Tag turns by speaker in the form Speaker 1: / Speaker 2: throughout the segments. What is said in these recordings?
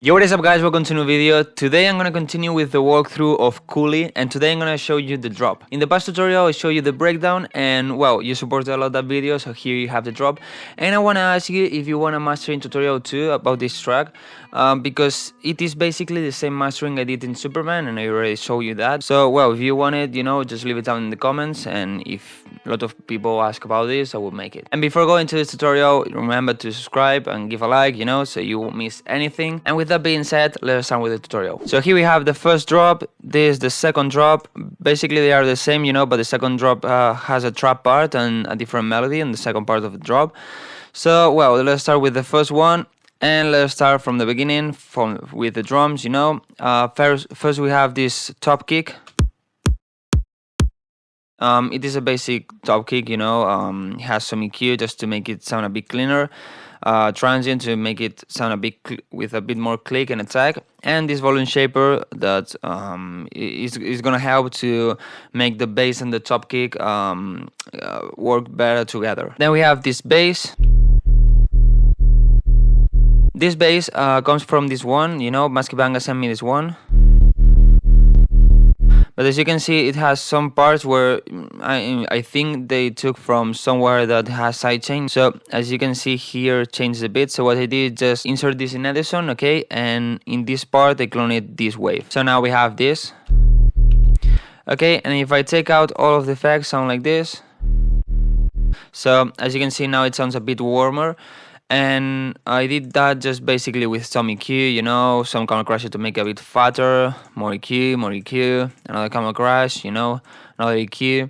Speaker 1: Yo, what is up guys, welcome to a new video. Today I'm gonna continue with the walkthrough of Khuli, and today I'm gonna show you the drop. In the past tutorial I showed you the breakdown, and well, you supported a lot that video, so here you have the drop. And I wanna ask you if you want a mastering tutorial too about this track, because it is basically the same mastering I did in Superman, and I already showed you that. So well, if you want it, just leave it down in the comments, and if a lot of people ask about this, I will make it. And before going to this tutorial, remember to subscribe and give a like, so you won't miss anything. And with that being said, let's start with the tutorial. So here we have the first drop, this is the second drop. Basically they are the same, but the second drop has a trap part and a different melody in the second part of the drop. So well, let's start with the first one. And let's start from the beginning, with the drums, First we have this top kick. It is a basic top kick, it has some EQ just to make it sound a bit cleaner, transient to make it sound a bit with a bit more click and attack, and this volume shaper that is gonna help to make the bass and the top kick work better together. Then we have this bass. This bass comes from this one, Maski Banga sent me this one. But as you can see, it has some parts where I think they took from somewhere that has sidechain. So as you can see here, changes a bit. So what I did is just insert this in Edison, okay? And in this part, I cloned this wave. So now we have this. Okay, and if I take out all of the effects, sound like this. So as you can see now, it sounds a bit warmer. And I did that just basically with some EQ, some camera crasher to make it a bit fatter, more EQ, another camera crash, another EQ.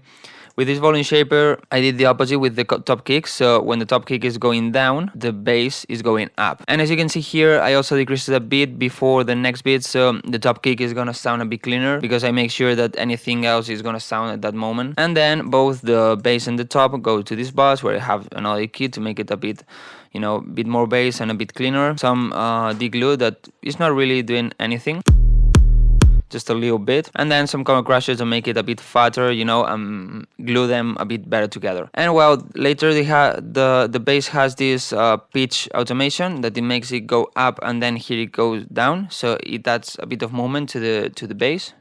Speaker 1: With this volume shaper, I did the opposite with the top kick, so when the top kick is going down, the bass is going up. And as you can see here, I also decreased it a bit before the next beat, so the top kick is gonna sound a bit cleaner, because I make sure that anything else is gonna sound at that moment. And then both the bass and the top go to this bus, where I have another EQ to make it a bit, bit more bass and a bit cleaner. Some deglue that is not really doing anything, just a little bit, and then some camera crashes to make it a bit fatter, glue them a bit better together. And well, later the bass has this pitch automation that it makes it go up, and then here it goes down, so it adds a bit of movement to the bass.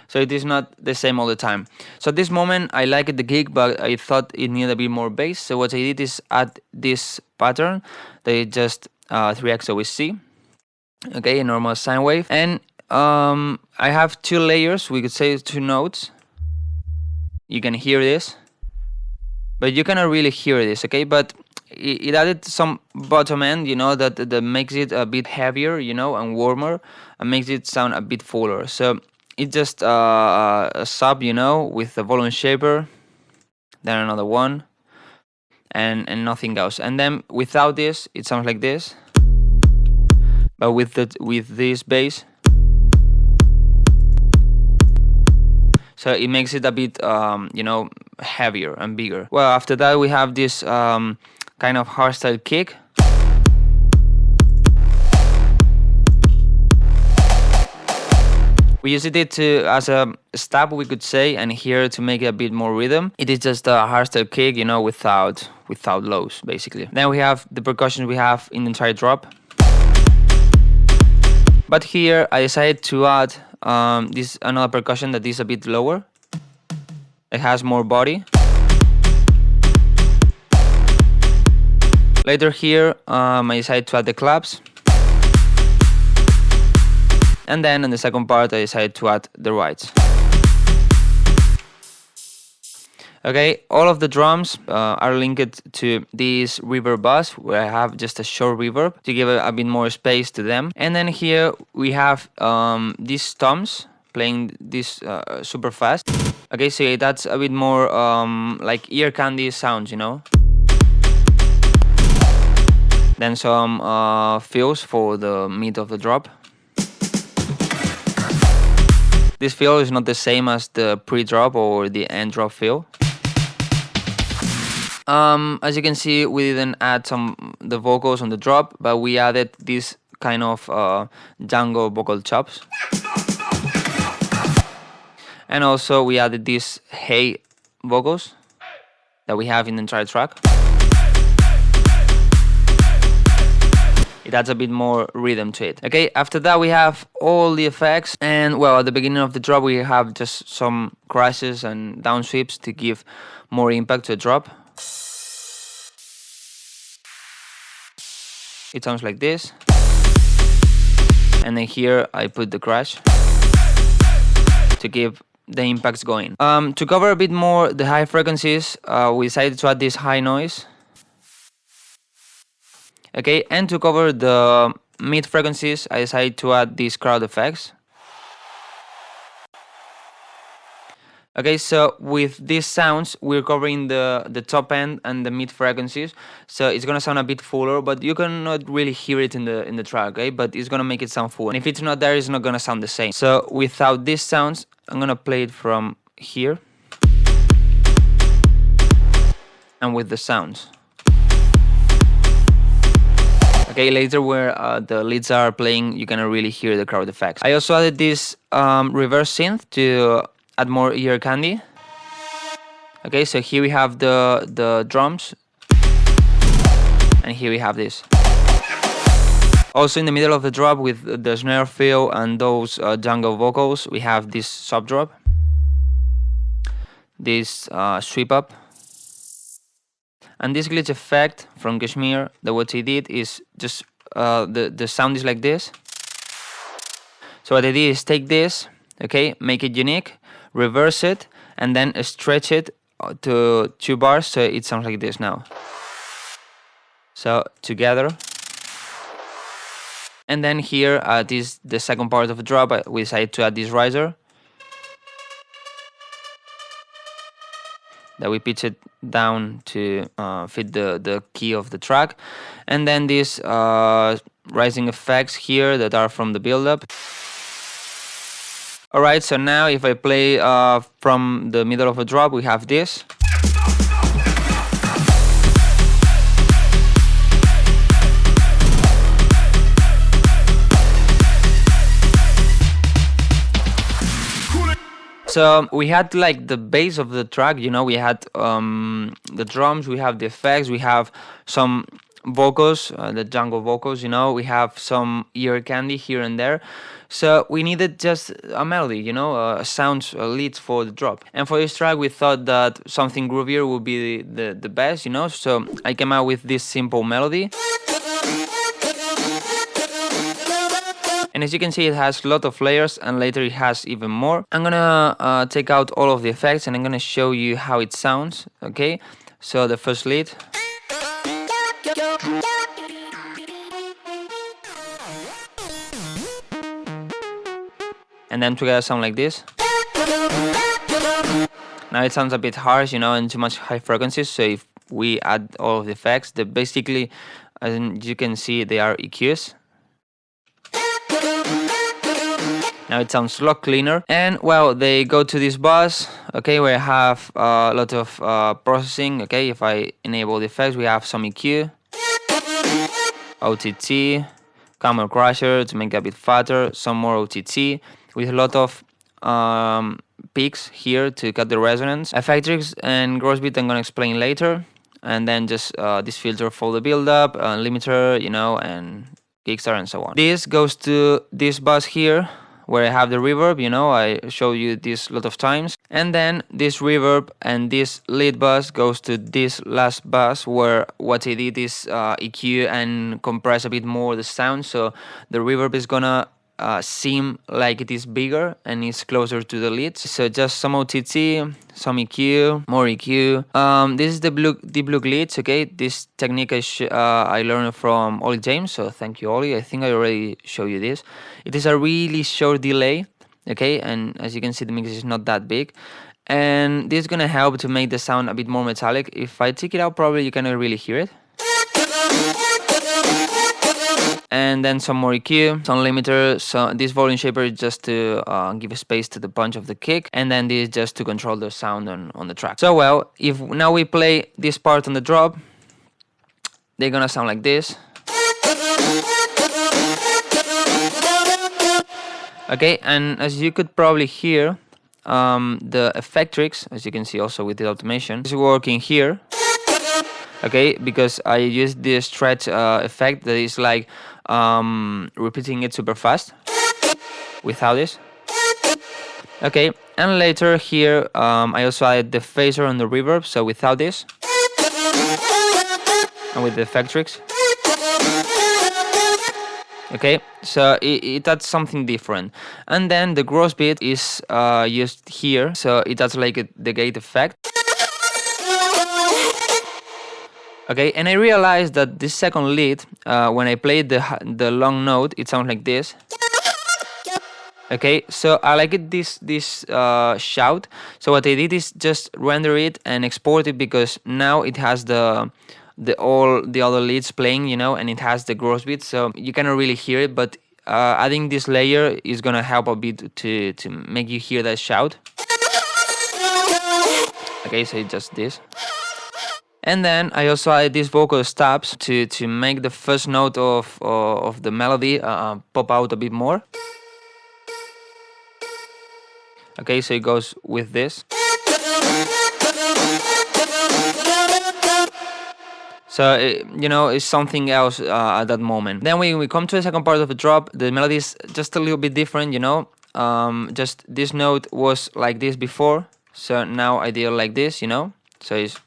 Speaker 1: So it is not the same all the time. So at this moment I liked the gig, but I thought it needed a bit more bass. So what I did is add this pattern that is just 3x with C, okay, a normal sine wave. And I have two layers, we could say two notes. You can hear this, but you cannot really hear this, okay? But it added some bottom end, that makes it a bit heavier, and warmer, and makes it sound a bit fuller. So it's just a sub, with the volume shaper, then another one, and nothing else. And then without this, it sounds like this. But with this bass, so it makes it a bit, heavier and bigger. Well, after that we have this kind of hardstyle kick. We used it as a stab, we could say, and here to make it a bit more rhythm. It is just a hardstyle kick, without lows, basically. Then we have the percussion we have in the entire drop. But here I decided to add this another percussion that is a bit lower. It has more body. Later here, I decided to add the claps. And then in the second part, I decided to add the rides. Okay, all of the drums are linked to this reverb bus, where I have just a short reverb to give a bit more space to them. And then here we have these toms playing this super fast. Okay, so that's a bit more like ear candy sounds, Then some fills for the mid of the drop. This fill is not the same as the pre-drop or the end drop fill. As you can see, we didn't add the vocals on the drop, but we added this kind of Django vocal chops. And also we added these hey vocals that we have in the entire track. It adds a bit more rhythm to it. Okay, after that we have all the effects, and well, at the beginning of the drop we have just some crashes and down sweeps to give more impact to the drop. It sounds like this, and then here I put the crash to keep the impacts going. To cover a bit more the high frequencies, we decided to add this high noise. Okay, and to cover the mid frequencies, I decided to add these crowd effects. Okay, so with these sounds, we're covering the top end and the mid frequencies, so it's gonna sound a bit fuller, but you cannot really hear it in the track, okay? But it's gonna make it sound full, and if it's not there, it's not gonna sound the same. So without these sounds, I'm gonna play it from here, and with the sounds. Okay, later where the leads are playing, you cannot really hear the crowd effects. I also added this reverse synth to add more ear candy. Okay, so here we have the drums, and here we have this. Also in the middle of the drop with the snare fill and those jungle vocals, we have this sub drop, this sweep up. And this glitch effect from Kashmir, that what he did is just the sound is like this. So what I did is take this, okay, make it unique, reverse it, and then stretch it to 2 bars, so it sounds like this now. So together, and then here this the second part of the drop. We decided to add this riser, that we pitch it down to fit the key of the track, and then these rising effects here that are from the build-up. Alright, so now if I play from the middle of a drop, we have this. So we had like the base of the track, you know, we had the drums, we have the effects, we have some vocals, the jungle vocals, you know, we have some ear candy here and there. So we needed just a melody, you know, a sound, a lead for the drop. And for this track, we thought that something groovier would be the best, you know, so I came out with this simple melody. And as you can see, it has a lot of layers, and later it has even more. I'm gonna take out all of the effects, and I'm gonna show you how it sounds, okay? So the first lead. And then together sound like this. Now it sounds a bit harsh, you know, and too much high frequencies, so if we add all of the effects, basically, as you can see, they are EQs. Now it sounds a lot cleaner, and well, they go to this bus, okay, where I have a lot of processing, okay. If I enable the effects, we have some EQ, OTT, camel crusher to make it a bit fatter, some more OTT, with a lot of peaks here to cut the resonance. Effectrix and gross beat I'm gonna explain later, and then just this filter for the build-up, limiter, you know, and kickstart and so on. This goes to this bus here, where I have the reverb, you know, I show you this a lot of times. And then this reverb and this lead bus goes to this last bus, where what I did is EQ and compress a bit more the sound, so the reverb is gonna seem like it is bigger and is closer to the leads. So just some OTT, some EQ, more EQ. This is the blue glitch, okay? This technique I learned from Ollie James, so thank you, Ollie. I think I already showed you this. It is a really short delay, okay? And as you can see, the mix is not that big. And this is gonna help to make the sound a bit more metallic. If I take it out, probably you cannot really hear it. And then some more EQ, some limiter, so this volume shaper is just to give space to the punch of the kick, and then this is just to control the sound on the track. So well, if now we play this part on the drop, they're gonna sound like this. Okay, and as you could probably hear, the Effectrix, as you can see also with the automation, is working here. Okay, because I used the stretch effect that is like repeating it super fast without this. Okay, and later here I also added the phaser on the reverb, so without this, and with the Effectrix. Okay, so it adds something different. And then the gross beat is used here, so it adds like the gate effect. Okay, and I realized that this second lead, when I played the long note, it sounds like this. Okay, so I like it this shout. So what I did is just render it and export it, because now it has all the other leads playing, you know, and it has the gross beat, so you cannot really hear it, but adding this layer is gonna help a bit to make you hear that shout. Okay, so it's just this. And then I also added these vocal stabs to make the first note of the melody pop out a bit more. Okay, so it goes with this. So, you know, it's something else at that moment. Then when we come to the second part of the drop, the melody is just a little bit different, you know. Just this note was like this before, so now I did it like this, you know. So it's...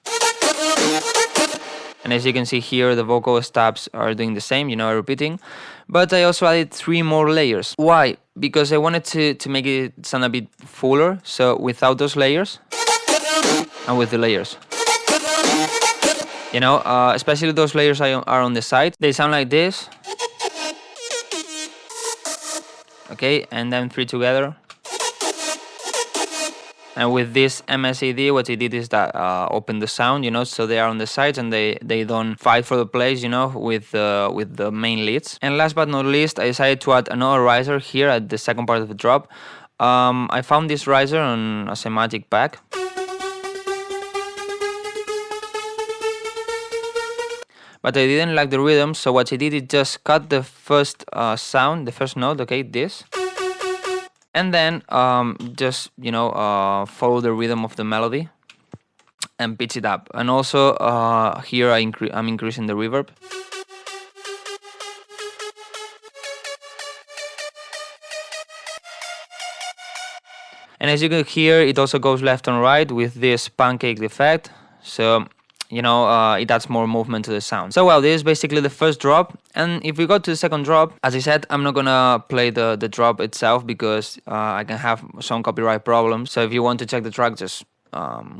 Speaker 1: And as you can see here, the vocal stabs are doing the same, you know, repeating. But I also added 3 more layers. Why? Because I wanted to make it sound a bit fuller, so without those layers, and with the layers. You know, especially those layers are on the side. They sound like this. Okay, and then 3 together. And with this MSAD, what it did is that open the sound, you know, so they are on the sides and they don't fight for the place, you know, with the main leads. And last but not least, I decided to add another riser here at the second part of the drop. I found this riser on a Cymatic pack. But I didn't like the rhythm, so what I did is just cut the first sound, the first note, okay, this. And then just, you know, follow the rhythm of the melody and pitch it up. And also here I'm increasing the reverb. And as you can hear, it also goes left and right with this pancake effect. So, you know, it adds more movement to the sound. So, well, this is basically the first drop. And if we go to the second drop, as I said, I'm not gonna play the drop itself because I can have some copyright problems. So if you want to check the track, just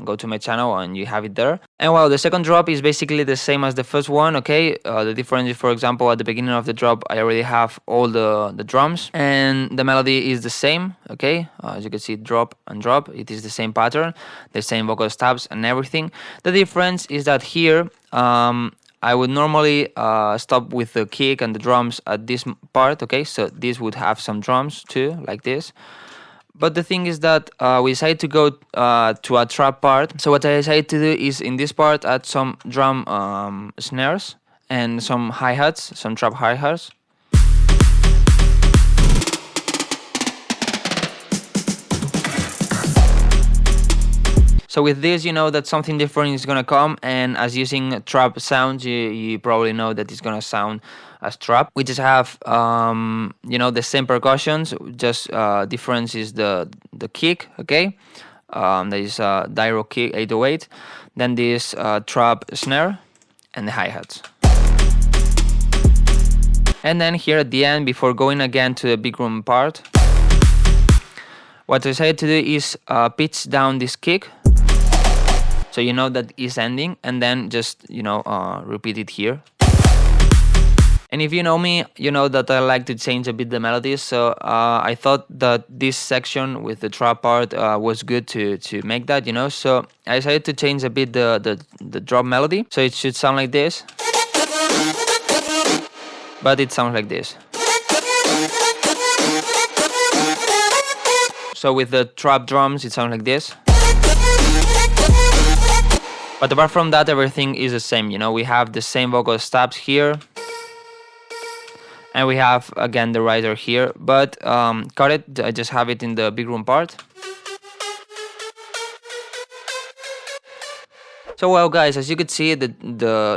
Speaker 1: go to my channel and you have it there. And well, the second drop is basically the same as the first one, okay? The difference is, for example, at the beginning of the drop, I already have all the drums and the melody is the same, okay? As you can see, drop and drop, it is the same pattern, the same vocal stabs and everything. The difference is that here, I would normally stop with the kick and the drums at this part, okay? So this would have some drums too, like this. But the thing is that we decided to go to a trap part. So what I decided to do is in this part add some drum snares and some hi-hats, some trap hi-hats. So with this, you know that something different is gonna come, and as using trap sounds, you probably know that it's gonna sound as trap. We just have, you know, the same percussions, just difference is the kick, okay? That is Dyro kick 808. Then this trap snare and the hi-hats. And then here at the end, before going again to the big room part, what I decided to do is pitch down this kick. So you know that is ending, and then just, you know, repeat it here. And if you know me, you know that I like to change a bit the melodies. So I thought that this section with the trap part was good to make that, you know. So I decided to change a bit the drop melody. So it should sound like this, but it sounds like this. So with the trap drums, it sounds like this. But apart from that, everything is the same, you know. We have the same vocal stabs here. And we have, again, the riser here. But cut it, I just have it in the big room part. So well, guys, as you could see, this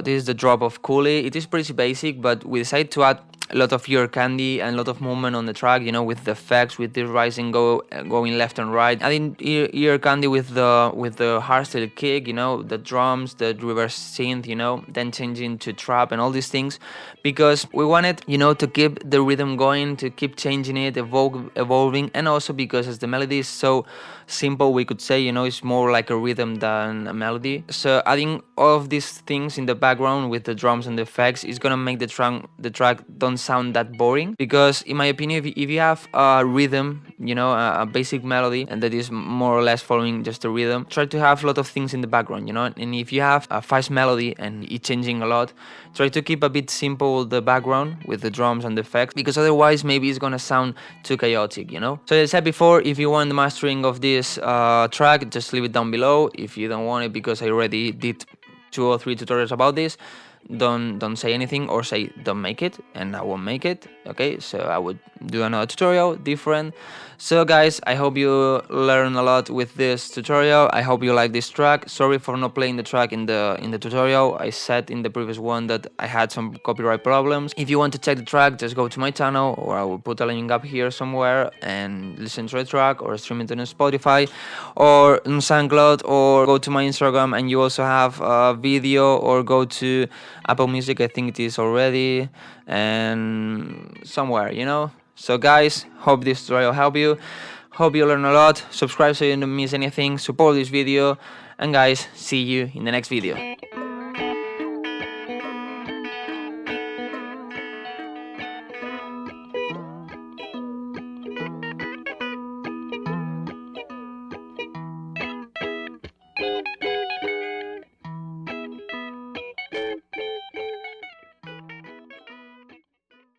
Speaker 1: is the drop of Khuli. It is pretty basic, but we decided to add a lot of ear candy and a lot of movement on the track, you know, with the effects, with the rising going left and right. Adding ear candy with the hardstyle kick, you know, the drums, the reverse synth, you know, then changing to trap and all these things, because we wanted, you know, to keep the rhythm going, to keep changing it, evolving, and also because as the melody is so simple, we could say, you know, it's more like a rhythm than a melody. So adding all of these things in the background with the drums and the effects is gonna make the track don't sound that boring. Because in my opinion, if you have a rhythm, you know, a basic melody, and that is more or less following just a rhythm, try to have a lot of things in the background, you know. And if you have a fast melody and it's changing a lot, try to keep a bit simple the background with the drums and the effects, because otherwise maybe it's gonna sound too chaotic, you know. So as I said before, if you want the mastering of this track, just leave it down below. If you don't want it, because I already did 2 or 3 tutorials about this, don't say anything, or say don't make it, and I won't make it. Okay, so I would do another tutorial different. So guys, I hope you learn a lot with this tutorial. I hope you like this track. Sorry for not playing the track in the tutorial. I said in the previous one that I had some copyright problems. If you want to check the track, just go to my channel, or I will put a link up here somewhere, and listen to the track, or stream it on Spotify or on SoundCloud, or go to my Instagram and you also have a video, or go to Apple Music, I think it is already, and somewhere, you know. So guys, hope this tutorial helped you. Hope you learn a lot. Subscribe so you don't miss anything. Support this video. And guys, see you in the next video.